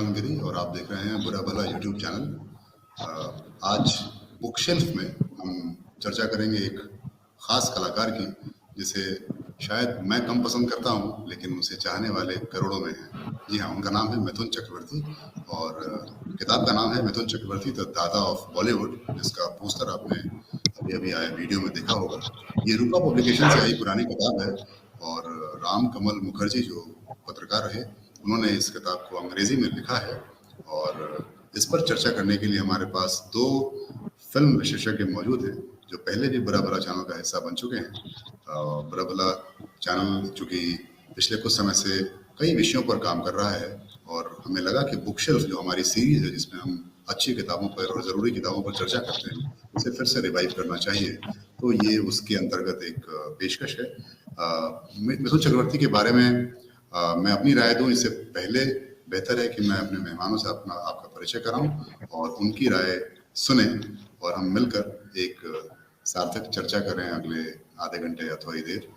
आनंद गिरी और आप देख रहे हैं बुरा भला यूट्यूब चैनल। आज बुक शेल्फ में हम चर्चा करेंगे एक खास कलाकार की, जिसे शायद मैं कम पसंद करता हूं, लेकिन उसे चाहने वाले करोड़ों में हैं। जी हाँ, उनका नाम है मिथुन चक्रवर्ती और किताब का नाम है मिथुन चक्रवर्ती द दादा ऑफ बॉलीवुड, जिसका पोस्टर आपने अभी अभी आया वीडियो में देखा होगा। ये रूपा पब्लिकेशन से आई पुरानी किताब है और राम कमल मुखर्जी जो पत्रकार रहे, उन्होंने इस किताब को अंग्रेजी में लिखा है। और इस पर चर्चा करने के लिए हमारे पास दो फिल्म विशेषज्ञ मौजूद हैं, जो पहले भी बुरा भला चैनल का हिस्सा बन चुके हैं। बुरा भला चैनल चूंकि पिछले कुछ समय से कई विषयों पर काम कर रहा है और हमें लगा कि बुक शेल्फ जो हमारी सीरीज है, जिसमें हम अच्छी किताबों पर और ज़रूरी किताबों पर चर्चा करते हैं, उसे फिर से रिवाइव करना चाहिए। तो ये उसके अंतर्गत एक पेशकश है। मिथुन चक्रवर्ती के बारे में मैं अपनी राय दूं इससे पहले बेहतर है कि मैं अपने मेहमानों से आपका परिचय कराऊं और उनकी राय सुने और हम मिलकर एक सार्थक चर्चा करें अगले आधे घंटे या थोड़ी देर।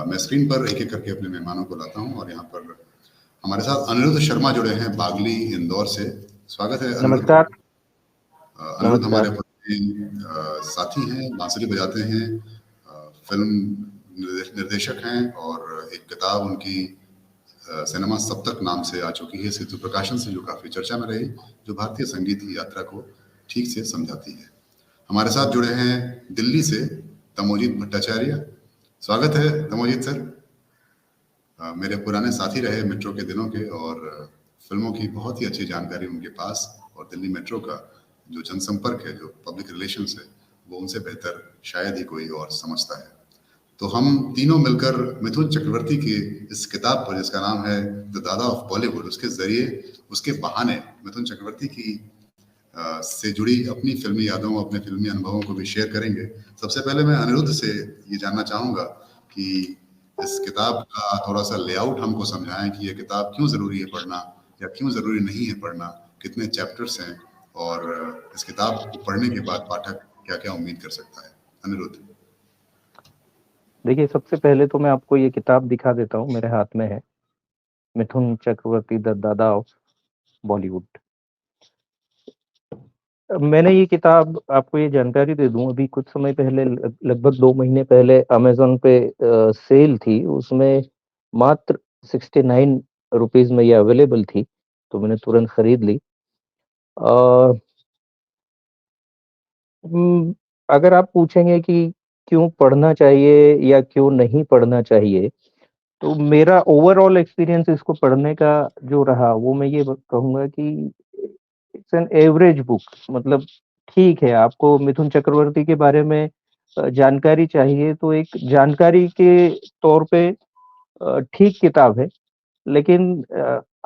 मैं स्क्रीन पर एक एक करके अपने मेहमानों को लाता हूं और यहाँ पर हमारे साथ अनिरुद्ध शर्मा जुड़े हैं बागली इंदौर से। स्वागत है अनिरुद्ध। नमस्कार। अनिरुद्ध हमारे साथी हैं, बांसुरी बजाते हैं, फिल्म निर्देशक हैं और एक किताब उनकी सिनेमा सप्तक नाम से आ चुकी है सेतु प्रकाशन से, जो काफी चर्चा में रही, जो भारतीय संगीत की यात्रा को ठीक से समझाती है। हमारे साथ जुड़े हैं दिल्ली से तमोजीत भट्टाचार्य। स्वागत है तमोजीत सर। मेरे पुराने साथी रहे मेट्रो के दिनों के और फिल्मों की बहुत ही अच्छी जानकारी उनके पास, और दिल्ली मेट्रो का जो जनसंपर्क है, जो पब्लिक रिलेशंस है, वो उनसे बेहतर शायद ही कोई और समझता है। तो हम तीनों मिलकर मिथुन चक्रवर्ती की इस किताब पर, जिसका नाम है द दादा ऑफ बॉलीवुड, उसके जरिए, उसके बहाने मिथुन चक्रवर्ती की से जुड़ी अपनी फिल्मी यादों, अपने फिल्मी अनुभवों को भी शेयर करेंगे। सबसे पहले मैं अनिरुद्ध से ये जानना चाहूँगा कि इस किताब का थोड़ा सा लेआउट हमको समझाएं कि ये किताब क्यों ज़रूरी है पढ़ना या क्यों ज़रूरी नहीं है पढ़ना, कितने चैप्टर्स हैं और इस किताब को पढ़ने के बाद पाठक क्या क्या उम्मीद कर सकता है। अनिरुद्ध। देखिए, सबसे पहले तो मैं आपको ये किताब दिखा देता हूँ, मेरे हाथ में है मिथुन चक्रवर्ती द दादा ऑफ बॉलीवुड। मैंने ये किताब, आपको ये जानकारी दे दूं, अभी कुछ समय पहले, लगभग 2 महीने पहले अमेज़न पे सेल थी, उसमें मात्र 69 रुपीस में ये अवेलेबल थी, तो मैंने तुरंत खरीद ली। अगर आप पूछेंगे कि क्यों पढ़ना चाहिए या क्यों नहीं पढ़ना चाहिए, तो मेरा ओवरऑल एक्सपीरियंस इसको पढ़ने का जो रहा, वो मैं ये कहूँगा कि इट्स एन एवरेज बुक। मतलब ठीक है, आपको मिथुन चक्रवर्ती के बारे में जानकारी चाहिए, तो एक जानकारी के तौर पे ठीक किताब है। लेकिन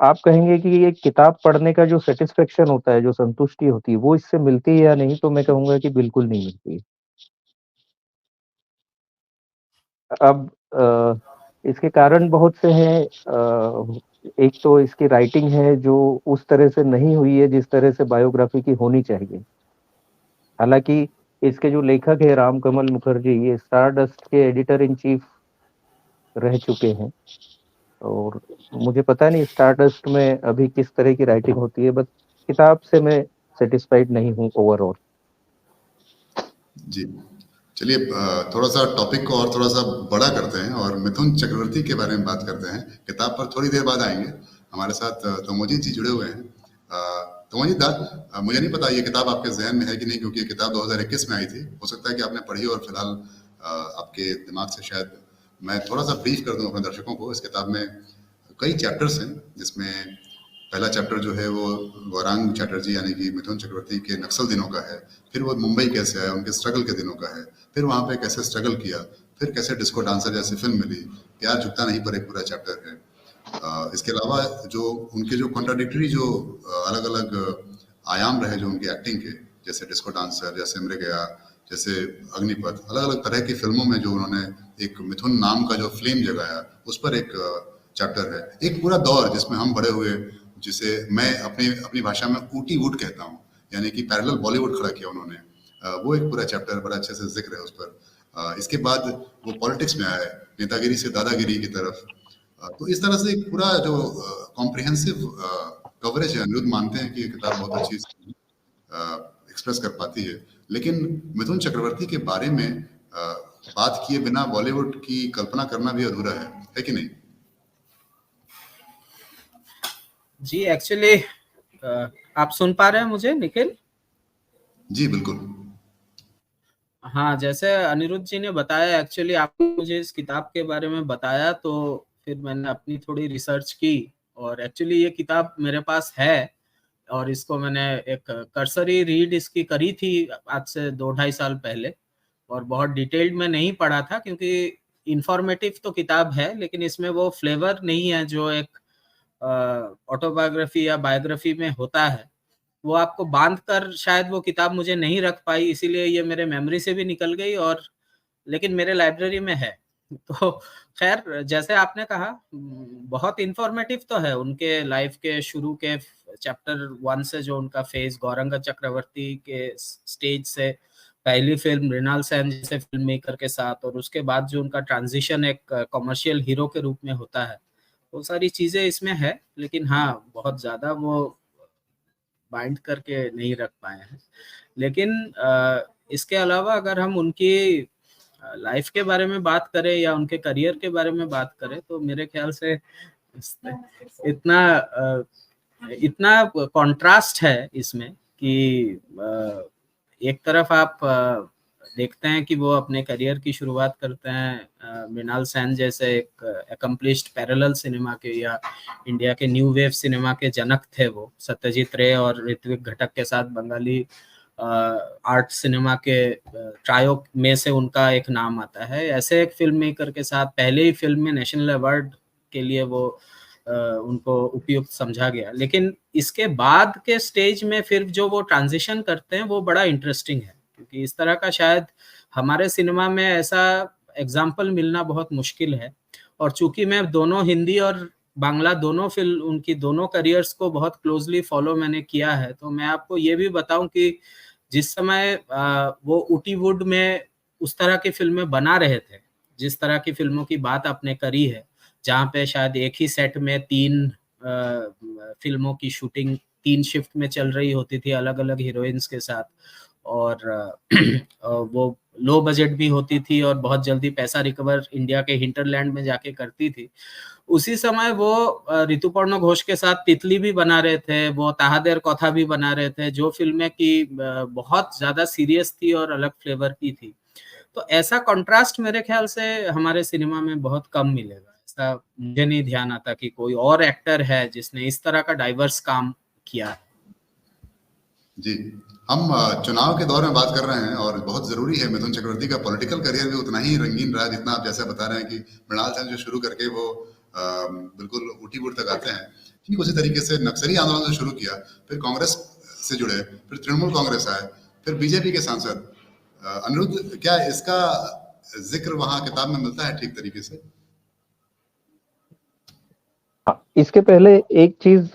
आप कहेंगे कि ये किताब पढ़ने का जो सैटिस्फैक्शन होता है, जो संतुष्टि होती है, वो इससे मिलती है या नहीं, तो मैं कहूँगा कि बिल्कुल नहीं मिलती है। अब इसके कारण बहुत से हैं। एक तो इसकी राइटिंग है जो उस तरह से नहीं हुई है जिस तरह से बायोग्राफी की होनी चाहिए। हालांकि इसके जो लेखक है राम कमल मुखर्जी, ये स्टारडस्ट के एडिटर इन चीफ रह चुके हैं, और मुझे पता नहीं स्टारडस्ट में अभी किस तरह की राइटिंग होती है, बट किताब से मैं सेटिस्फाइड नहीं हूँ ओवरऑल। जी, चलिए थोड़ा सा टॉपिक को और थोड़ा सा बड़ा करते हैं और मिथुन चक्रवर्ती के बारे में बात करते हैं। किताब पर थोड़ी देर बाद आएंगे। हमारे साथ तमोजीत जी जुड़े हुए हैं। तमोजीत दा, मुझे नहीं पता ये किताब आपके जहन में है कि नहीं, क्योंकि ये किताब 2021 में आई थी। हो सकता है कि आपने पढ़ी और फिलहाल आपके दिमाग से शायद मैं थोड़ा सा ब्रीफ कर दूं अपने दर्शकों को। इस किताब में कई चैप्टर्स हैं, जिसमें पहला चैप्टर जो है वो गौरांग चैटर्जी यानी कि मिथुन चक्रवर्ती के नक्सल दिनों का है। फिर वो मुंबई कैसे आया, उनके स्ट्रगल के दिनों का है। फिर वहाँ पे कैसे स्ट्रगल किया, फिर कैसे डिस्को डांसर जैसी फिल्म मिली, प्यार झुकता नहीं पर एक पूरा चैप्टर है। इसके अलावा जो उनके जो कॉन्ट्राडिक्टरी जो अलग अलग आयाम रहे जो उनके एक्टिंग के, जैसे डिस्को डांसर, जैसे मृगया, जैसे अग्निपथ, अलग अलग तरह की फिल्मों में जो उन्होंने एक मिथुन नाम का जो फ्लेम जगाया, उस पर एक चैप्टर है। एक पूरा दौर जिसमें हम बड़े हुए, जिसे मैं अपनी भाषा में ऊटी वुड कहता हूँ, यानी कि पैरेलल बॉलीवुड खड़ा किया उन्होंने। वो एक पूरा चैप्टर बड़ा अच्छे से जिक्र है उस पर। इसके बाद वो पॉलिटिक्स में आए, नेतागिरी से दादागिरी की तरफ। तो इस तरह से एक पूरा जो कॉम्प्रिहेंसिव कवरेज है। अनिरुद्ध मानते हैं कि ये किताब बहुत अच्छी एक्सप्रेस कर पाती है, लेकिन मिथुन चक्रवर्ती के बारे में बात किए बिना बॉलीवुड की कल्पना करना भी अधूरा है कि नहीं? जी एक्चुअली आप सुन पा रहे हैं मुझे निखिल? जी बिल्कुल। हाँ, जैसे अनिरुद्ध जी ने बताया, एक्चुअली आपने मुझे इस किताब के बारे में बताया तो फिर मैंने अपनी थोड़ी रिसर्च की और एक्चुअली ये किताब मेरे पास है और इसको मैंने एक कर्सरी रीड इसकी करी थी आज से 2-2.5 साल पहले और बहुत डिटेल्ड में नहीं पढ़ा था क्योंकि इंफॉर्मेटिव तो किताब है लेकिन इसमें वो फ्लेवर नहीं है जो एक ऑटोबायोग्राफी या बायोग्राफी में होता है। वो आपको बांध कर शायद वो किताब मुझे नहीं रख पाई, इसीलिए ये मेरे मेमोरी से भी निकल गई और लेकिन मेरे लाइब्रेरी में है। तो खैर जैसे आपने कहा बहुत इंफॉर्मेटिव तो है उनके लाइफ के शुरू के चैप्टर 1 से जो उनका फेज गौरंग चक्रवर्ती के स्टेज से पहली फिल्म मृणाल सेन जैसे फिल्म मेकर के साथ और उसके बाद जो उनका ट्रांजिशन एक कमर्शियल हीरो के रूप में होता है, वो सारी चीजें इसमें है। लेकिन हाँ, बहुत ज्यादा वो बाइंड करके नहीं रख पाए हैं। लेकिन इसके अलावा अगर हम उनकी लाइफ के बारे में बात करें या उनके करियर के बारे में बात करें तो मेरे ख्याल से इतना इतना कंट्रास्ट है इसमें कि एक तरफ आप देखते हैं कि वो अपने करियर की शुरुआत करते हैं मृणाल सेन जैसे एक अकम्प्लिश्ड पैरेलल सिनेमा के या इंडिया के न्यू वेव सिनेमा के जनक थे। वो सत्यजीत रे और ऋत्विक घटक के साथ बंगाली आर्ट सिनेमा के ट्रायो में से उनका एक नाम आता है। ऐसे एक फिल्म मेकर के साथ पहले ही फिल्म में नेशनल अवार्ड के लिए वो उनको उपयुक्त समझा गया। लेकिन इसके बाद के स्टेज में फिर जो वो ट्रांजिशन करते हैं वो बड़ा इंटरेस्टिंग है क्योंकि इस तरह का शायद हमारे सिनेमा में ऐसा एग्जाम्पल मिलना बहुत मुश्किल है। और चूंकि मैं दोनों हिंदी और बांग्ला दोनों फिल्म उनकी दोनों करियर्स को बहुत क्लोजली फॉलो मैंने किया है, तो मैं आपको ये भी बताऊं कि जिस समय वो ऊटी वुड में उस तरह की फिल्में बना रहे थे, जिस तरह की फिल्मों की बात आपने करी है जहाँ पे शायद एक ही सेट में 3 फिल्मों की शूटिंग 3 शिफ्ट में चल रही होती थी अलग अलग हीरोइंस के साथ और वो लो बजट भी होती थी और बहुत जल्दी पैसा रिकवर इंडिया के हिंटरलैंड में जाके करती थी। उसी समय वो ऋतुपर्ण घोष के साथ तितली भी बना रहे थे, वो ताहादेर कथा भी बना रहे थे, जो फिल्में की बहुत ज्यादा सीरियस थी और अलग फ्लेवर की थी। तो ऐसा कंट्रास्ट मेरे ख्याल से हमारे सिनेमा में बहुत कम मिलेगा। ऐसा मुझे नहीं ध्यान आता कि कोई और एक्टर है जिसने इस तरह का डाइवर्स काम किया है। जी, हम चुनाव के दौर में बात कर रहे हैं और बहुत ज़रूरी है। मिथुन चक्रवर्ती का पॉलिटिकल करियर भी उतना ही रंगीन रहा जितना आप जैसा बता रहे हैं कि मृणाल सेन जो शुरू करके वो बिल्कुल ऊटी वुड तक आते हैं। ठीक उसी तरीके से नक्सली आंदोलन से शुरू किया, फिर कांग्रेस से जुड़े, फिर तृणमूल कांग्रेस आए, फिर बीजेपी के सांसद। अनिरुद्ध, क्या इसका जिक्र वहाँ किताब में मिलता है ठीक तरीके से? इसके पहले एक चीज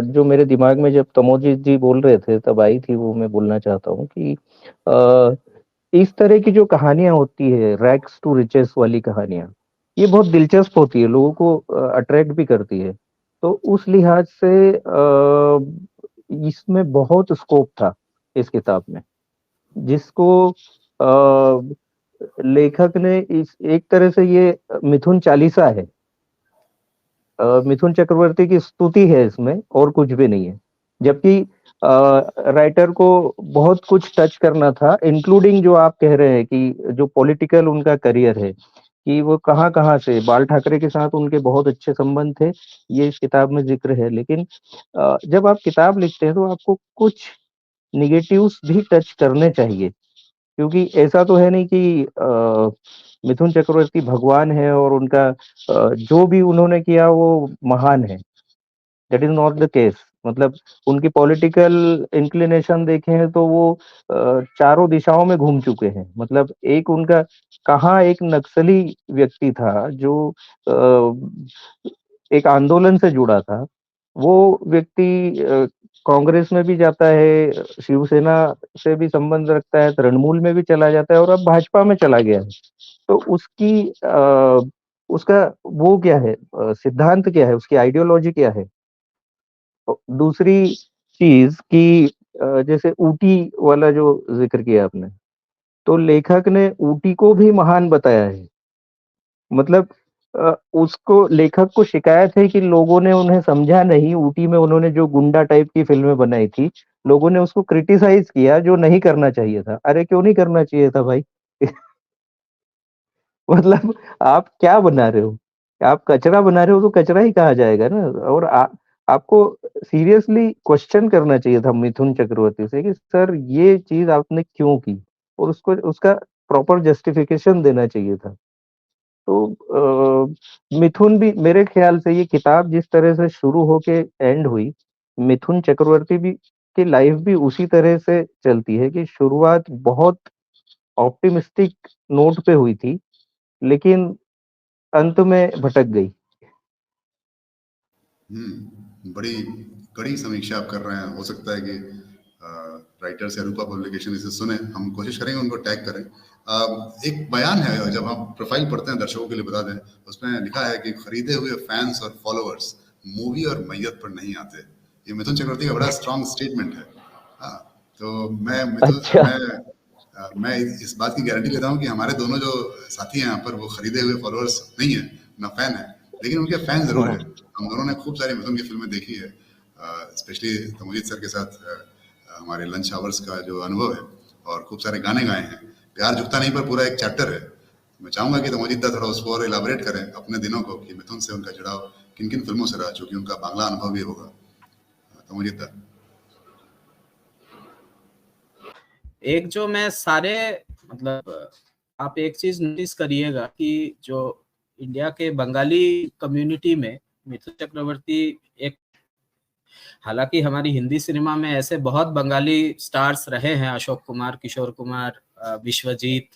जो मेरे दिमाग में जब तमोजीत जी बोल रहे थे तब आई थी, वो मैं बोलना चाहता हूँ कि इस तरह की जो कहानियां होती है, रैग्स टू रिचेस वाली कहानियां, ये बहुत दिलचस्प होती है, लोगों को अट्रैक्ट भी करती है। तो उस लिहाज से इसमें बहुत स्कोप था इस किताब में, जिसको लेखक ने इस एक तरह से ये मिथुन चालीसा है, मिथुन चक्रवर्ती की स्तुति है इसमें और कुछ भी नहीं है। जबकि राइटर को बहुत कुछ टच करना था, इंक्लूडिंग जो आप कह रहे हैं कि जो पॉलिटिकल उनका करियर है कि वो कहाँ-कहाँ से बाल ठाकरे के साथ उनके बहुत अच्छे संबंध थे, ये इस किताब में जिक्र है। लेकिन जब आप किताब लिखते हैं तो आपको कुछ नेगेटिव्स भी टच करने चाहिए, क्योंकि ऐसा तो है नहीं कि मिथुन चक्रवर्ती भगवान है और उनका जो भी उन्होंने किया वो महान है। That is not the case. मतलब उनकी पॉलिटिकल इंक्लिनेशन देखें तो वो चारों दिशाओं में घूम चुके हैं। मतलब एक उनका कहाँ एक नक्सली व्यक्ति था जो एक आंदोलन से जुड़ा था, वो व्यक्ति कांग्रेस में भी जाता है, शिवसेना से भी संबंध रखता है, तृणमूल में भी चला जाता है और अब भाजपा में चला गया है। तो उसकी उसका वो क्या है, सिद्धांत क्या है, उसकी आइडियोलॉजी क्या है? दूसरी चीज़ कि जैसे ऊटी वाला जो ज़िक्र किया आपने, तो लेखक ने ऊटी को भी महान बताया है। मतलब उसको लेखक को शिकायत है कि लोगों ने उन्हें समझा नहीं, ऊटी में उन्होंने जो गुंडा टाइप की फ़िल्में बनाई थी, लोगों ने उसको क्रिटिसाइज़ किया जो नहीं करना चाहिए था। अरे! क्यों नहीं करना चाहिए था भाई? मतलब आप क्या बना रहे हो? आप कचरा बना रहे हो तो कचरा ही कहा जाएगा ना और आपको सीरियसली क्वेश्चन करना चाहिए था मिथुन चक्रवर्ती से कि सर ये चीज़ आपने क्यों की? और उसको उसका प्रॉपर जस्टिफिकेशन देना चाहिए था। तो मिथुन भी मेरे ख़्याल से ये किताब जिस तरह से शुरू होके एंड हुई, मिथुन चक्रवर्ती भी की लाइफ़ भी उसी तरह से चलती है कि शुरुआत बहुत ऑप्टिमिस्टिक नोट पे हुई थी, लेकिन अंत में भटक गई। बड़ी कड़ी समीक्षा आप कर रहे हैं। हो सकता है कि राइटर्स या रूपा पब्लिकेशन इसे सुने, हम कोशिश करेंगे उनको टैग करें। एक बयान है, जब हम प्रोफाइल पढ़ते हैं दर्शकों के लिए बता दें, उसमें लिखा है कि खरीदे हुए फैंस और फॉलोअर्स मूवी और मैयत पर नहीं आते। ये मिथुन चक्रवर्ती का बड़ा स्ट्रॉन्ग स्टेटमेंट है। हाँ, तो अच्छा, मैं इस बात की गारंटी लेता हूँ कि हमारे दोनों जो साथी हैं यहाँ पर, वो खरीदे हुए फॉलोअर्स नहीं है, ना फैन है, लेकिन उनके फैन जरूर है। हाँ, हम दोनों ने खूब सारी मिथुन की फिल्में देखी है, स्पेशली तमोजीत सर के साथ हमारे लंच आवर्स का जो अनुभव है, और खूब सारे गाने गाए हैं। प्यार झुकता नहीं पर पूरा एक चैप्टर है। मैं चाहूंगा कि तमोजीत दा थोड़ा उसको और इलाबोरेट करें अपने दिनों को, कि मिथुन से उनका जुड़ाव किन किन फिल्मों से रहा, चूंकि उनका बांग्ला अनुभव भी होगा। तमोजीत दा। एक जो मैं सारे मतलब आप एक चीज नोटिस करिएगा कि जो इंडिया के बंगाली कम्युनिटी में मिथुन चक्रवर्ती एक, हालांकि हमारी हिंदी सिनेमा में ऐसे बहुत बंगाली स्टार्स रहे हैं, अशोक कुमार, किशोर कुमार, विश्वजीत,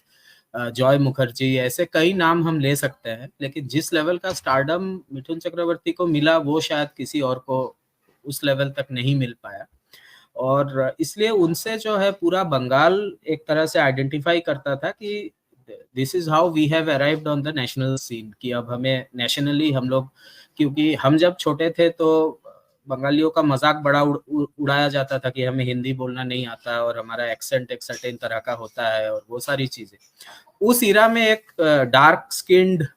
जॉय मुखर्जी, ऐसे कई नाम हम ले सकते हैं, लेकिन जिस लेवल का स्टारडम मिथुन चक्रवर्ती को मिला वो शायद किसी और को उस लेवल तक नहीं मिल पाया। और इसलिए उनसे जो है पूरा बंगाल एक तरह से आइडेंटिफाई करता था कि this is how we have arrived on the national scene, कि अब हमें नेशनली हम लोग, क्योंकि हम जब छोटे थे तो बंगालियों का मजाक बड़ा उड़ाया जाता था कि हमें हिंदी बोलना नहीं आता और हमारा एक्सेंट एक सर्टेन तरह का होता है और वो सारी चीजें। उस इरा में एक डार्क स्किन्ड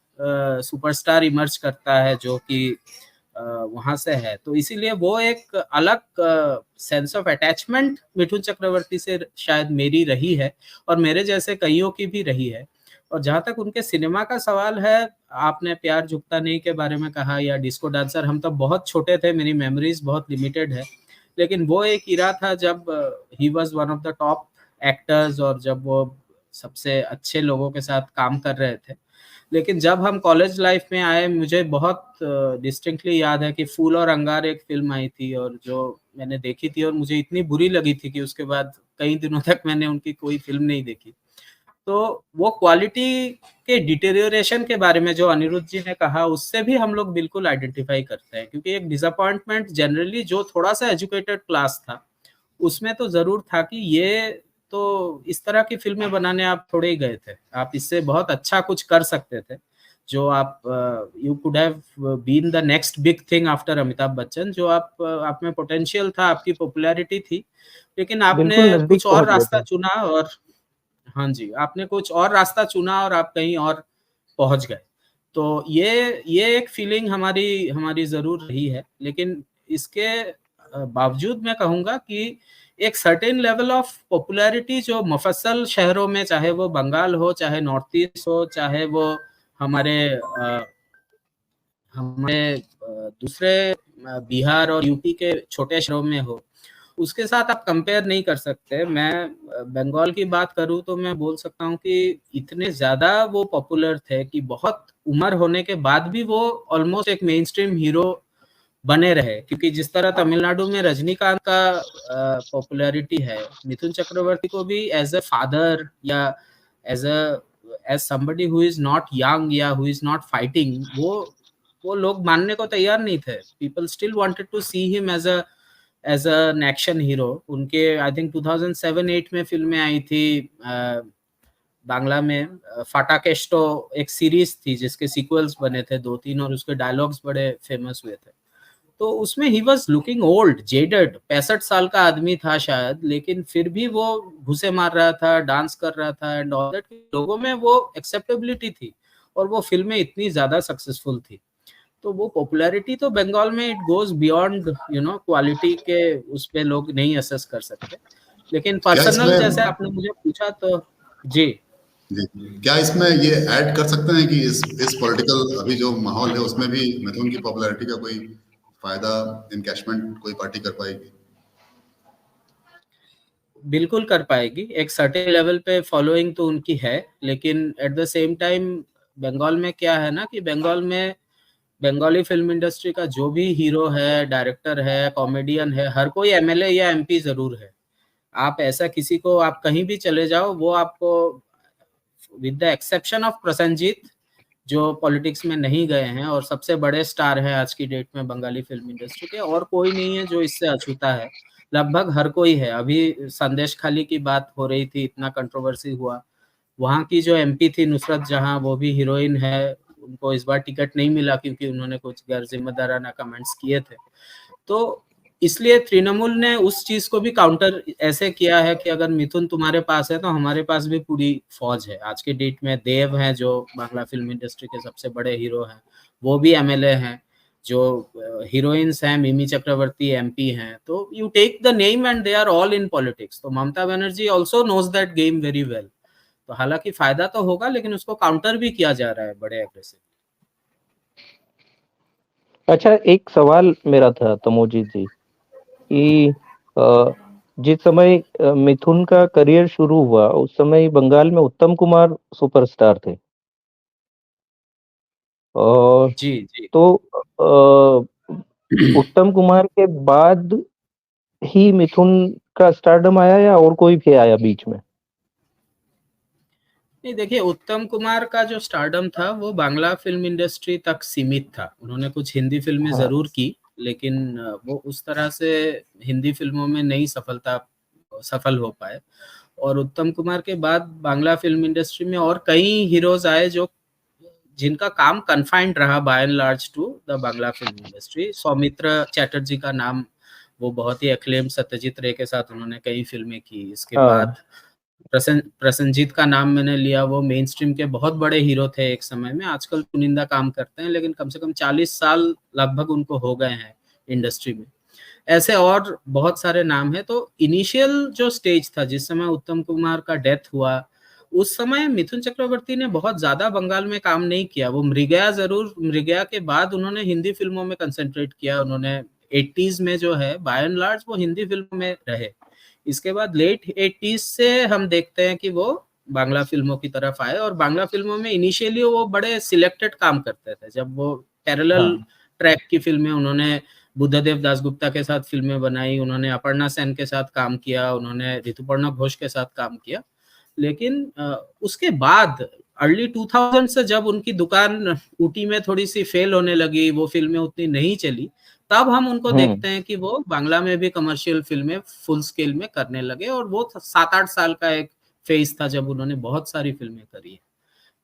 सुपरस्टार इमर्ज करता है जो कि वहां से है, तो इसीलिए वो एक अलग sense of attachment Mithun Chakraborty से शायद मेरी रही है और मेरे जैसे कईयों की भी रही है। और जहां तक उनके सिनेमा का सवाल है, आपने प्यार झुकता नहीं के बारे में कहा या डिस्को डांसर, हम तब बहुत छोटे थे, मेरी मेमोरीज बहुत लिमिटेड है, लेकिन वो एक इरा था जब he was one of the top actors और जब वो सबसे अच्छे लोगों के साथ काम कर रहे थे। लेकिन जब हम कॉलेज लाइफ में आए, मुझे बहुत डिस्टिंक्टली याद है कि फूल और अंगार एक फिल्म आई थी और जो मैंने देखी थी और मुझे इतनी बुरी लगी थी कि उसके बाद कई दिनों तक मैंने उनकी कोई फिल्म नहीं देखी। तो वो क्वालिटी के डिटेरियोरेशन के बारे में जो अनिरुद्ध जी ने कहा, उससे भी हम लोग बिल्कुल आइडेंटिफाई करते हैं, क्योंकि एक डिसअपॉइंटमेंट जनरली जो थोड़ा सा एजुकेटेड क्लास था उसमें तो जरूर था कि ये तो इस तरह की फिल्में बनाने आप थोड़े ही गए थे, आप इससे बहुत अच्छा कुछ कर सकते थे, जो आप you could have been the next big thing after Amitabh Bachchan, जो आप में पोटेंशियल था, आपकी पॉपुलैरिटी थी, लेकिन आपने बिल्कुल नज़दीक कुछ और पहुँच गए रास्ता थे। चुना और हाँ जी, आपने कुछ और रास्ता चुना और आप कहीं और पहुंच गए। तो ये एक फीलिंग हमारी हमारी जरूर रही है, लेकिन इसके बावजूद मैं कहूंगा कि एक सर्टेन लेवल ऑफ पॉपुलैरिटी जो मफस्सल शहरों में, चाहे वो बंगाल हो, चाहे नॉर्थ ईस्ट हो, चाहे वो हमारे दूसरे बिहार और यूपी के छोटे शहरों में हो, उसके साथ आप कंपेयर नहीं कर सकते। मैं बंगाल की बात करूं तो मैं बोल सकता हूं कि इतने ज्यादा वो पॉपुलर थे कि बहुत उम्र होने के बाद भी वो ऑलमोस्ट एक मेन स्ट्रीम हीरो बने रहे, क्योंकि जिस तरह तमिलनाडु में रजनीकांत का पॉपुलैरिटी है, मिथुन चक्रवर्ती को भी एज अ फादर या as as somebody who is not young या हु इज नॉट फाइटिंग, वो लोग मानने को तैयार नहीं थे। People still wanted to see him as an action hero. उनके आई थिंक 2007-8 में फिल्में आई थी बांग्ला में, फाटाकेस्टो एक सीरीज थी जिसके सीक्वल्स बने थे 2-3 और उसके डायलॉग्स बड़े फेमस हुए थे। तो उसमें he was looking old, jaded, 65 साल का आदमी था शायद, लेकिन फिर भी वो घुसे मार रहा था, डांस कर रहा था एंड ऑल दैट। लोगों में वो एक्सेप्टेबिलिटी थी और वो फिल्में इतनी ज्यादा सक्सेसफुल थी। तो वो पॉपुलैरिटी तो बंगाल में इट गोज बियॉन्ड क्वालिटी के, उस पे लोग नहीं असेस कर सकते। लेकिन क्या पर्सनल इसमें जैसे आपने मुझे पूछा तो जी, जी, क्या इसमें ये ऐड कर सकते हैं कि इस पॉलिटिकल अभी जो माहौल है उसमें भी मिथुन की पॉपुलैरिटी का कोई फायदा, इनकैशमेंट कोई पार्टी कर पाएगी? बिल्कुल कर पाएगी। एक सर्टेन लेवल पे फॉलोइंग तो उनकी है, लेकिन at the same time Bengal में क्या है ना कि बंगाल में बंगाली फिल्म इंडस्ट्री का जो भी हीरो है, डायरेक्टर है, कॉमेडियन है, हर कोई एमएलए या एमपी जरूर है। आप ऐसा किसी को आप कहीं भी चले जाओ, वो आपको with the exception of Prasenjit जो पॉलिटिक्स में नहीं गए हैं और सबसे बड़े स्टार हैं आज की डेट में बंगाली फिल्म इंडस्ट्री के, और कोई नहीं है जो इससे अछूता है। लगभग हर कोई है। अभी संदेश खाली की बात हो रही थी, इतना कंट्रोवर्सी हुआ। वहाँ की जो एमपी थी नुसरत जहां, वो भी हीरोइन है। उनको इस बार टिकट नहीं मिला क्योंकि उन्होंने कुछ गैर जिम्मेदाराना कमेंट्स किए थे। तो इसलिए तृणमूल ने उस चीज को भी काउंटर ऐसे किया है कि अगर मिथुन तुम्हारे पास है तो हमारे पास भी पूरी फौज है। आज के डेट में देव हैं जो बांग्ला फिल्म इंडस्ट्री के सबसे बड़े हीरो हैं, वो भी एमएलए हैं। जो हीरोइंस हैं, मिमी चक्रवर्ती एमपी हैं। तो you take the name and they are all in politics. तो Mamata Banerjee also knows that game very well. तो हालांकि फायदा तो होगा, लेकिन उसको काउंटर भी किया जा रहा है बड़े एग्रेसिव। अच्छा, एक सवाल मेरा था तमोजीत जी कि अ, जिस समय मिथुन का करियर शुरू हुआ उस समय बंगाल में उत्तम कुमार सुपरस्टार थे, और जी जी। तो उत्तम कुमार के बाद ही मिथुन का स्टारडम आया या और कोई भी आया बीच में? नहीं, देखिए, उत्तम कुमार का जो स्टारडम था वो बांग्ला फिल्म इंडस्ट्री तक सीमित था। उन्होंने कुछ हिंदी फिल्में हाँ। जरूर की, लेकिन वो उस तरह से हिंदी फिल्मों में नहीं सफल हो पाए। और उत्तम कुमार के बाद बांग्ला फिल्म इंडस्ट्री में और कई हीरोज आए जो जिनका काम कन्फाइंड रहा by and large to the Bangla film industry. Soumitra Chatterjee का नाम, वो बहुत ही एक्लेम सत्यजीत रे के साथ उन्होंने कई फिल्में की। इसके बाद हाँ। प्रसन्नजीत का नाम मैंने लिया। वो मेन स्ट्रीम के बहुत बड़े हीरो थे एक समय में, आजकल चुनिंदा काम करते हैं, लेकिन कम से कम 40 साल लगभग उनको हो गए हैं इंडस्ट्री में। ऐसे और बहुत सारे नाम हैं। तो इनिशियल जो स्टेज था जिस समय उत्तम कुमार का डेथ हुआ, उस समय मिथुन चक्रवर्ती ने बहुत ज्यादा बंगाल में काम नहीं किया। वो मृगया के बाद उन्होंने हिंदी फिल्मों में कंसंट्रेट किया। उन्होंने 80s में जो है बाय एंड लार्ज वो हिंदी फिल्मों में रहे। इसके बाद लेट 80s से हम देखते हैं कि वो बांग्ला फिल्मों की तरफ आए, और बांग्ला फिल्मों में इनिशियली वो बड़े सिलेक्टेड काम करते थे। जब वो पैरेलल हाँ। ट्रैक की फिल्में, उन्होंने बुद्धदेव दासगुप्ता के साथ फिल्में बनाई, उन्होंने अपर्णा सेन के साथ काम किया, उन्होंने ऋतुपर्णा घोष के साथ काम किया। लेकिन उसके बाद अर्ली 2000 से जब उनकी दुकान ऊटी में थोड़ी सी फेल होने लगी, वो फिल्में उतनी नहीं चली, तब हम उनको हम्म। देखते हैं कि वो बांग्ला में भी कमर्शियल फिल्में फुल स्केल में करने लगे। और वो 7-8 साल का एक फेज था जब उन्होंने बहुत सारी फिल्में करी है।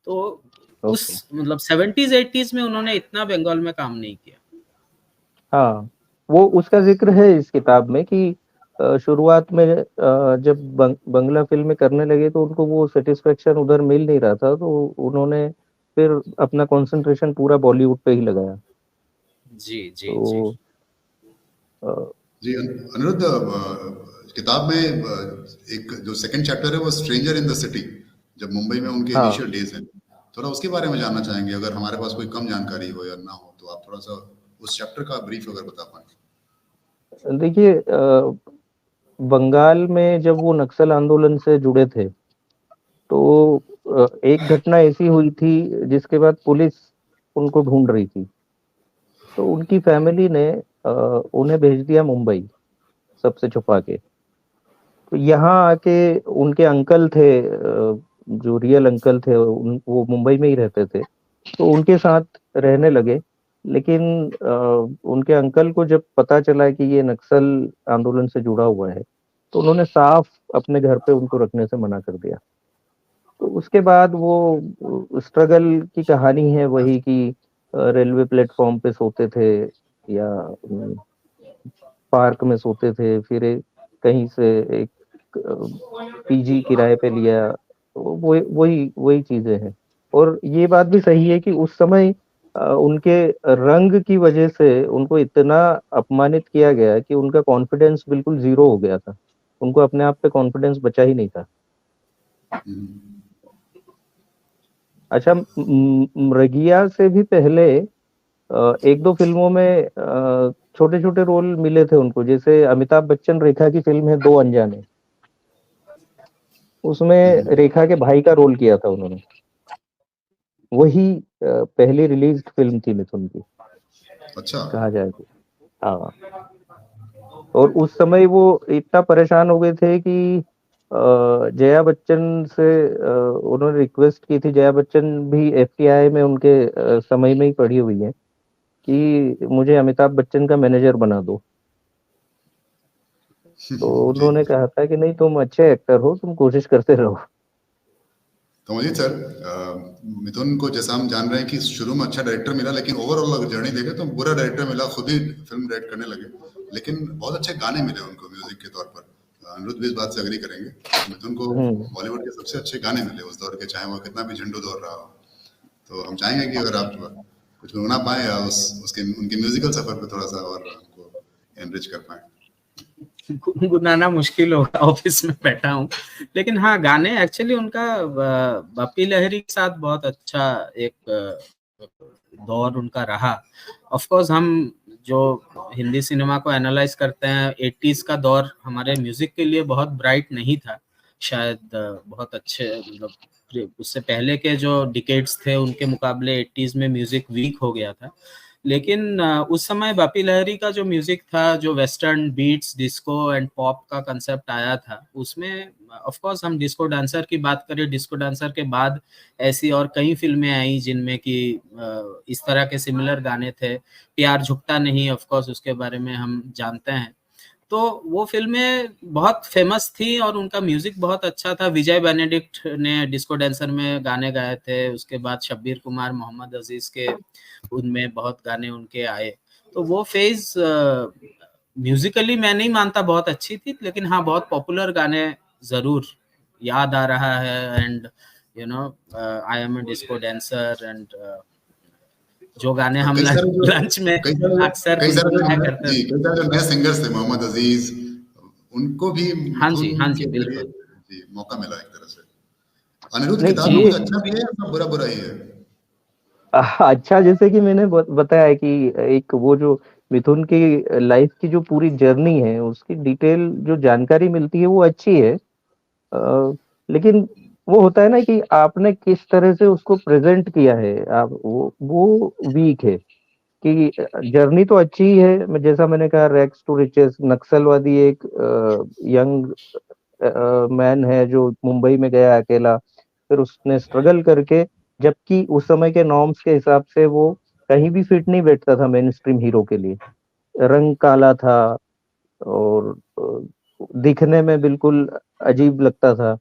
तो ओके। उस मतलब 70s 80s में उन्होंने इतना बंगाल में काम नहीं किया। हाँ, वो उसका जिक्र है इस किताब में कि शुरुआत में जब बंगला फिल्में करने लगे तो उनको वो सेटिस्फेक्शन उधर मिल नहीं रहा था, तो उन्होंने फिर अपना कंसंट्रेशन पूरा बॉलीवुड पे ही लगाया। जी जी जी। तो अ, जी अनिरुद्ध, किताब में एक जो सेकंड चैप्टर है वो स्ट्रेंजर इन द सिटी, जब मुंबई में उनके हाँ, इनिशियल डेज हैं, थोड़ा उसके बारे में जानना चाहेंगे। अगर हमारे पास कोई कम जानकारी हो या ना हो तो आप थोड़ा सा उस चैप्टर का ब्रीफ अगर बता पाएं। देखिए, बंगाल में जब वो नक्सल आंदोलन से जुड़े थे तो एक घटना ऐसी हुई थी जिसके बाद पुलिस उनको ढूंढ रही थी। तो उनकी फैमिली ने उन्हें भेज दिया मुंबई, सबसे छुपा के। तो यहाँ आके उनके अंकल थे, जो रियल अंकल थे, वो मुंबई में ही रहते थे, तो उनके साथ रहने लगे। लेकिन उनके अंकल को जब पता चला कि ये नक्सल आंदोलन से जुड़ा हुआ है तो उन्होंने साफ अपने घर पे उनको रखने से मना कर दिया। तो उसके बाद वो स्ट्रगल की कहानी है वही कि रेलवे प्लेटफॉर्म पे सोते थे, या पार्क में सोते थे, फिर कहीं से एक पीजी किराए पे लिया, तो वही वही चीजें हैं। और ये बात भी सही है कि उस समय उनके रंग की वजह से उनको इतना अपमानित किया गया कि उनका कॉन्फिडेंस बिल्कुल जीरो हो गया था। उनको अपने आप पे कॉन्फिडेंस बचा ही नहीं था। अच्छा, मृगिया से भी पहले एक दो फिल्मों में छोटे छोटे रोल मिले थे उनको, जैसे अमिताभ बच्चन रेखा की फिल्म है दो अनजाने, उसमें रेखा के भाई का रोल किया था उन्होंने। वही पहली रिलीज फिल्म थी मिथुन की, अच्छा। कहा जाए तो। हाँ, और उस समय वो इतना परेशान हो गए थे कि जया बच्चन से उन्होंने रिक्वेस्ट की थी। जया बच्चन भी एफटीआई में उनके समय में ही पढ़ी हुई है कि मुझे अमिताभ बच्चन का मैनेजर बना दो। तो जी। उन्होंने कहा था कि नहीं, तुम अच्छे एक्टर हो, तुम कोशिश करते रहो। तो अजीत सर, मिथुन को जैसा हम जान रहे हैं कि शुरू में अच्छा डायरेक्टर मिला, लेकिन ओवरऑल अगर जर्नी देखें तो बुरा डायरेक्टर मिला, खुद ही फिल्म डायरेक्ट करने लगे, लेकिन बहुत अच्छे गाने मिले उनको म्यूजिक के तौर पर। अनिरुद्ध भी इस बात से एग्री करेंगे, मिथुन को बॉलीवुड के सबसे अच्छे गाने मिले उस दौर के, चाहे वो कितना भी झंडू दौर रहा हो। तो हम चाहेंगे कि अगर आप कुछ गुनगुना पाए या उसके उनके म्यूजिकल सफर पे थोड़ा सा और हमको एनरिच कर पाए। गुनगुनाना मुश्किल होगा, ऑफिस में बैठा हूँ, लेकिन हाँ, गाने एक्चुअली उनका बापी लहरी के साथ बहुत अच्छा एक दौर उनका रहा। ऑफ कोर्स हम जो हिंदी सिनेमा को एनालाइज करते हैं, 80s का दौर हमारे म्यूजिक के लिए बहुत ब्राइट नहीं था शायद, बहुत अच्छे, मतलब उससे पहले के जो डिकेड्स थे उनके मुकाबले 80s में म्यूजिक वीक हो गया था। लेकिन उस समय बापी लहरी का जो म्यूजिक था, जो western beats, disco and pop का कंसेप्ट आया था, उसमें ऑफ कोर्स हम डिस्को डांसर की बात करें, डिस्को डांसर के बाद ऐसी और कई फिल्में आई जिनमें कि इस तरह के सिमिलर गाने थे। प्यार झुकता नहीं, ऑफ कोर्स उसके बारे में हम जानते हैं। तो वो फिल्में बहुत फेमस थी और उनका म्यूजिक बहुत अच्छा था। विजय बेनेडिक्ट ने डिस्को डांसर में गाने गाए थे, उसके बाद शब्बीर कुमार, मोहम्मद अजीज के उनमें बहुत गाने उनके आए। तो वो फेज म्यूजिकली मैं नहीं मानता बहुत अच्छी थी, लेकिन हाँ, बहुत पॉपुलर गाने जरूर याद आ रहा है। And you know, I am a disco dancer, and जो गाने हम कई सारे जो लंच में कई सारे अक्सर कई सारे जो गुनगुनाया नए करते जी थे। कई सारे जो नए सिंगर्स थे, मोहम्मद अजीज, उनको भी हाँ मिथुन जी, के जरिए बिल्कुल। जी मौका मिला एक तरह से। अनिरुद्ध, नहीं, किताब में ये कुछ अच्छा भी है या सब बुरा बुरा ही है? अच्छा, जैसे कि मैंने बताया है कि एक वो जो मिथुन की लाइफ की जो पूरी जर्नी है, उसकी डिटेल जो जानकारी मिलती है वो अच्छी है। लेकिन वो होता है ना कि आपने किस तरह से उसको प्रेजेंट किया है, आप वो वीक है। कि जर्नी तो अच्छी ही है, जैसा मैंने कहा, रैग्स टू रिचेस, नक्सलवादी एक यंग मैन है जो मुंबई में गया अकेला, फिर उसने स्ट्रगल करके, जबकि उस समय के नॉर्म्स के हिसाब से वो कहीं भी फिट नहीं बैठता था मेन स्ट्रीम हीरो के लिए। रंग काला था और दिखने में बिल्कुल अजीब लगता था।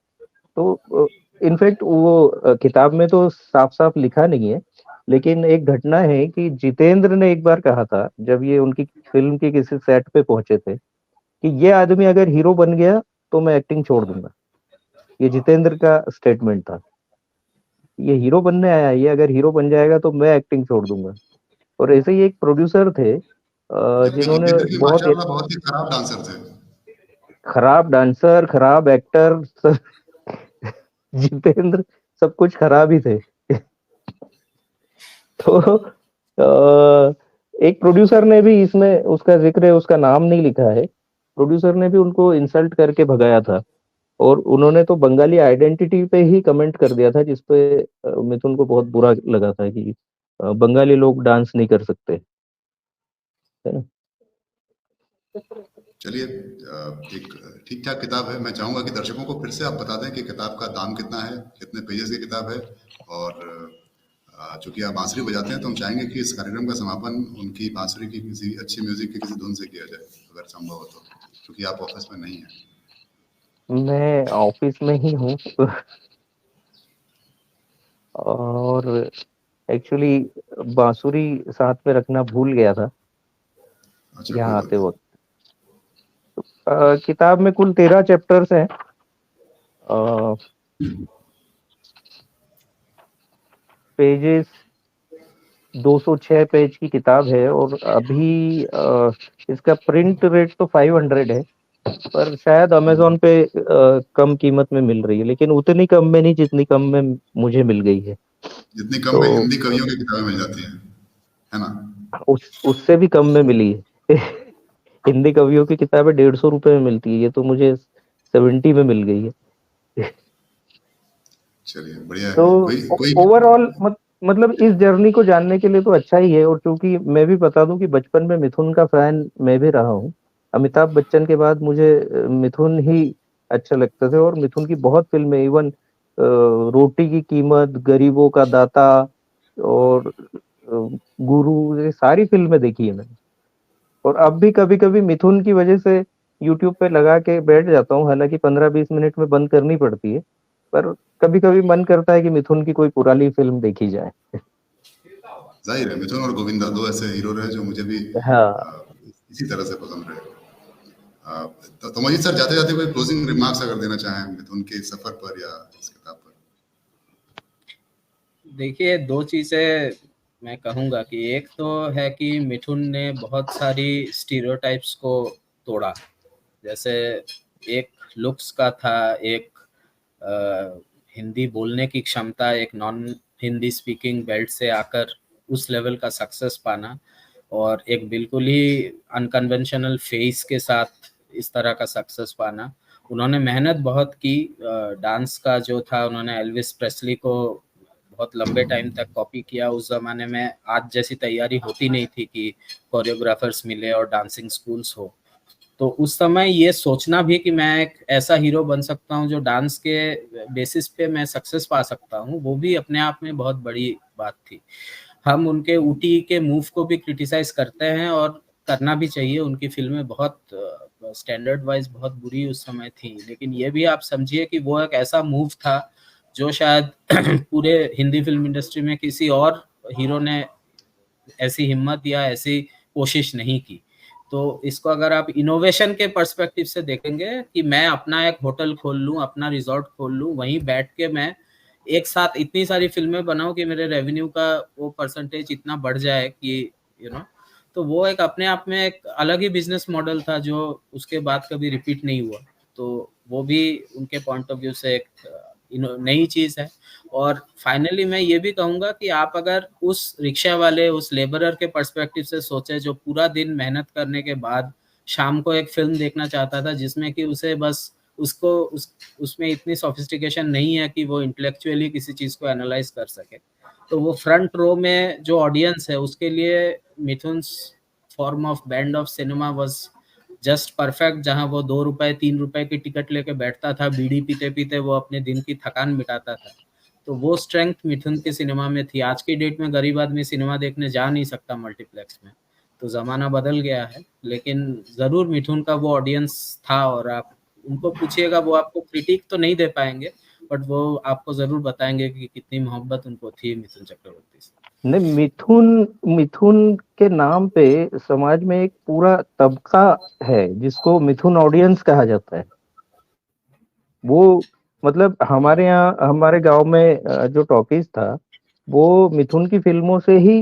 तो इनफैक्ट वो किताब में तो साफ साफ लिखा नहीं है, लेकिन एक घटना है कि जितेंद्र ने एक बार कहा था, जब ये उनकी फिल्म के किसी सेट पे पहुंचे थे, कि ये आदमी अगर हीरो बन गया तो मैं एक्टिंग छोड़ दूंगा। ये जितेंद्र का स्टेटमेंट था। ये हीरो बनने आया है, ये अगर हीरो बन जाएगा तो मैं एक्टिंग छोड़ दूंगा। और ऐसे ही एक प्रोड्यूसर थे जबकि जिन्होंने जितेंद्र भी बहुत माशाल्लाह बहुत ही खराब डांसर थे। खराब डांसर, खराब एक्टर, सब जितेंद्र सब कुछ खराब ही थे। तो एक प्रोड्यूसर ने भी, इसमें उसका जिक्र है, उसका नाम नहीं लिखा है, प्रोड्यूसर ने भी उनको इंसल्ट करके भगाया था। और उन्होंने तो बंगाली आइडेंटिटी पे ही कमेंट कर दिया था, जिसपे मिथुन को बहुत बुरा लगा था कि बंगाली लोग डांस नहीं कर सकते, है ना। चलिए, एक ठीक ठाक किताब है। मैं चाहूंगा कि दर्शकों को फिर से आप बता दें कि किताब का दाम कितना है, कितने पेजेस की किताब है, और चूंकि आप बांसुरी बजाते हैं तो हम चाहेंगे कि इस कार्यक्रम का समापन उनकी बांसुरी की किसी अच्छी म्यूजिक की किसी धुन से किया जाए, अगर संभव हो तो, क्योंकि आप ऑफिस में नहीं हैं। मैं ऑफिस में ही हूँ। और एक्चुअली बांसुरी साथ में रखना भूल गया था, अच्छा, यहाँ कोई आते बात वक्त। किताब में कुल 13 चैप्टर्स हैं। पेजेस 206 पेज की किताब है, और अभी इसका प्रिंट रेट तो 500 है, पर शायद अमेजोन पे कम कीमत में मिल रही है, लेकिन उतनी कम में नहीं जितनी कम में मुझे मिल गई है। जितनी कम तो में हिंदी कवियों की किताबें मिल जाती हैं, है ना? उससे भी कम में मिली है। हिंदी कवियों की किताबें 150 रुपए में मिलती है, ये तो मुझे 70 में मिल गई है। चलिए, बढ़िया है। तो कोई कोई ओवरऑल मतलब इस जर्नी को जानने के लिए तो अच्छा ही है। और क्योंकि मैं भी बता दूं कि बचपन में मिथुन का फैन मैं भी रहा हूँ। अमिताभ बच्चन के बाद मुझे मिथुन ही अच्छा लगता था, और मिथुन की बहुत फिल्में, इवन रोटी की कीमत, गरीबों का दाता और गुरु, ये सारी फिल्में देखी है मैंने। और अब भी कभी कभी मिथुन की वजह से यूट्यूब पे लगा के बैठ जाता हूँ, हालांकि 15-20 मिनट में बंद करनी पड़ती है, पर कभी कभी मन करता है कि मिथुन की कोई पुरानी फिल्म देखी जाए। जाहिर है, मिथुन और गोविंदा दो ऐसे हीरो रहे जो मुझे भी हाँ, इसी तरह से पसंद रहे। तो मजीद सर, जाते जाते कोई क्लोजिंग रिमार्क्स अगर देना चाहें मिथुन के सफर पर या इस किताब पर? देखिए, 2 चीज़ें मैं कहूँगा कि एक तो है कि मिथुन ने बहुत सारी स्टीरियोटाइप्स को तोड़ा। जैसे एक लुक्स का था, एक हिंदी बोलने की क्षमता, एक नॉन हिंदी स्पीकिंग बेल्ट से आकर उस लेवल का सक्सेस पाना, और एक बिल्कुल ही अनकन्वेंशनल फेस के साथ इस तरह का सक्सेस पाना। उन्होंने मेहनत बहुत की। डांस का जो था, उन्होंने एल्विस प्रेस्ली को बहुत लंबे टाइम तक कॉपी किया। उस ज़माने में आज जैसी तैयारी होती नहीं थी कि कोरियोग्राफर्स मिले और डांसिंग स्कूल्स हो। तो उस समय ये सोचना भी कि मैं एक ऐसा हीरो बन सकता हूँ जो डांस के बेसिस पे मैं सक्सेस पा सकता हूँ, वो भी अपने आप में बहुत बड़ी बात थी। हम उनके ऊटी के मूव को भी क्रिटिसाइज करते हैं, और करना भी चाहिए। उनकी फिल्में बहुत स्टैंडर्ड वाइज बहुत बुरी उस समय थी, लेकिन ये भी आप समझिए कि वो एक ऐसा मूव था जो शायद पूरे हिंदी फिल्म इंडस्ट्री में किसी और हीरो ने ऐसी हिम्मत या ऐसी कोशिश नहीं की। तो इसको अगर आप इनोवेशन के पर्सपेक्टिव से देखेंगे कि मैं अपना एक होटल खोल लूँ, अपना रिज़ॉर्ट खोल लूँ, वहीं बैठ के मैं एक साथ इतनी सारी फ़िल्में बनाऊँ कि मेरे रेवेन्यू का वो परसेंटेज इतना बढ़ जाए कि यू नो तो वो एक अपने आप में एक अलग ही बिज़नेस मॉडल था जो उसके बाद कभी रिपीट नहीं हुआ। तो वो भी उनके पॉइंट ऑफ व्यू से एक नई चीज़ है। और फाइनली मैं ये भी कहूँगा कि आप अगर उस रिक्शा वाले, उस लेबरर के पर्सपेक्टिव से सोचे जो पूरा दिन मेहनत करने के बाद शाम को एक फ़िल्म देखना चाहता था जिसमें कि उसे बस उसमें इतनी सोफिस्टिकेशन नहीं है कि वो इंटेलेक्चुअली किसी चीज़ को एनालाइज़ कर सके। तो वो फ्रंट रो में जो ऑडियंस है उसके लिए Mithun's form of band of cinema was just perfect, जहाँ वो ₹2 ₹3 की टिकट लेके बैठता था, बीड़ी पीते-पीते वो अपने दिन की थकान मिटाता था। तो वो स्ट्रेंथ मिथुन के सिनेमा में थी। आज की डेट में गरीब आदमी सिनेमा देखने जा नहीं सकता मल्टीप्लेक्स में, तो ज़माना बदल गया है। लेकिन ज़रूर मिथुन का वो ऑडियंस था, और आप उनको पूछिएगा वो आपको क्रिटिक तो नहीं दे पाएँगे, बट वो आपको ज़रूर बताएँगे कि कितनी मोहब्बत उनको थी मिथुन चक्रवर्ती से। नहीं, मिथुन मिथुन के नाम पे समाज में एक पूरा तबका है जिसको मिथुन ऑडियंस कहा जाता है। वो मतलब हमारे यहाँ, हमारे गांव में जो टॉकीज था, वो मिथुन की फिल्मों से ही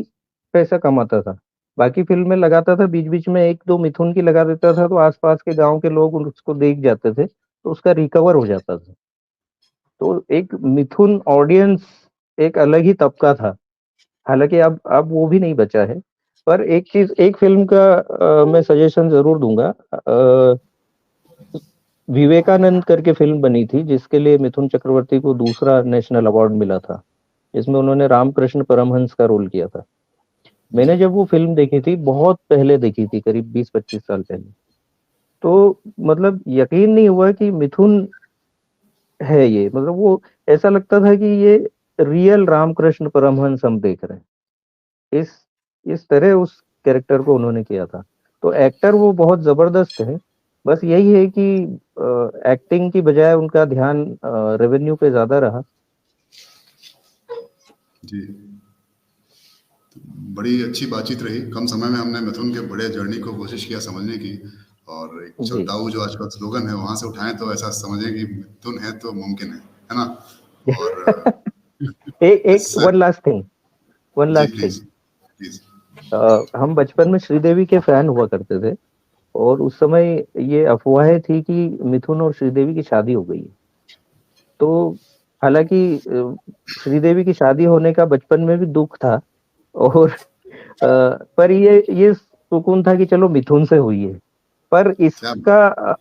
पैसा कमाता था। बाकी फिल्में लगाता था, बीच बीच में एक दो मिथुन की लगा देता था, तो आसपास के गांव के लोग उसको देख जाते थे, तो उसका रिकवर हो जाता था। तो एक मिथुन ऑडियंस एक अलग ही तबका था। हालांकि अब वो भी नहीं बचा है। पर एक चीज, एक फिल्म का मैं सजेशन जरूर दूंगा। विवेकानंद करके फिल्म बनी थी जिसके लिए मिथुन चक्रवर्ती को दूसरा नेशनल अवार्ड मिला था, जिसमें उन्होंने रामकृष्ण परमहंस का रोल किया था। जी। मैंने जब वो फिल्म देखी थी, बहुत पहले देखी थी, करीब 20-25 साल पहले, तो मतलब यकीन नहीं हुआ कि मिथुन है ये। मतलब वो ऐसा लगता था कि ये रियल रामकृष्ण परमहंस हम देख रहे हैं। इस तरह उस कैरेक्टर को उन्होंने किया था। तो एक्टर वो बहुत जबरदस्त है। बस यही है कि एक्टिंग की बजाय उनका ध्यान रेवेन्यू पे ज्यादा रहा। जी। बड़ी अच्छी बातचीत रही। कम समय में हमने मिथुन के बड़े जर्नी को कोशिश किया समझने की, और एक जी। चलताऊ जो आजकल स्लोगन है वहां से उठाएं तो ऐसा समझें कि मिथुन है तो मुमकिन है ना? और एक इस वन लास्ट थिंग, वन जी लास्ट थिंग। Please please. हम बचपन में श्रीदेवी के फैन हुआ करते थे, और उस समय ये अफवाहें थी कि मिथुन और श्रीदेवी की शादी हो गई है। तो हालांकि श्रीदेवी की शादी होने का बचपन में भी दुख था, और पर ये सुकून था कि चलो मिथुन से हुई है। पर क्या इसका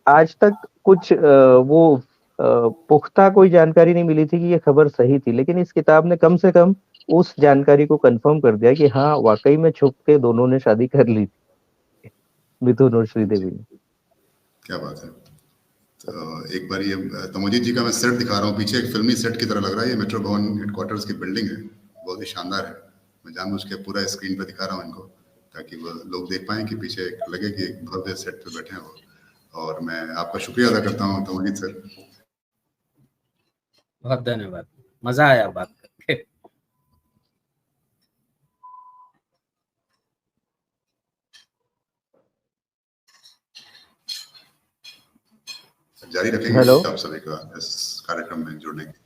आज तक कुछ वो पुख्ता कोई जानकारी नहीं मिली थी कि ये खबर सही थी, लेकिन इस किताब ने कम से कम उस जानकारी को कंफर्म कर दिया कि हाँ, वाकई में छुप के दोनों ने शादी कर ली थी, मिथुन और श्रीदेवी ने। क्या बात है। तो एक बार ये तमोजीत जी का मैं सेट दिखा रहा हूँ, पीछे एक फिल्मी सेट की तरह लग रहा है। ये मेट्रो भवन हेडक्वार्टर्स की बिल्डिंग है, बहुत ही शानदार है। मैं जानबूझ के पूरा स्क्रीन पे दिखा रहा हूँ इनको, ताकि वो लोग देख पाएं कि पीछे लगे कि एक भव्य सेट पे बैठे हैं वो। और मैं आपका शुक्रिया अदा करता हूँ तमोजीत सर। बहुत धन्यवाद, मजा आया बात करके। जारी रखेंगे हेलो। आप सभी का इस कार्यक्रम में जुड़ने की।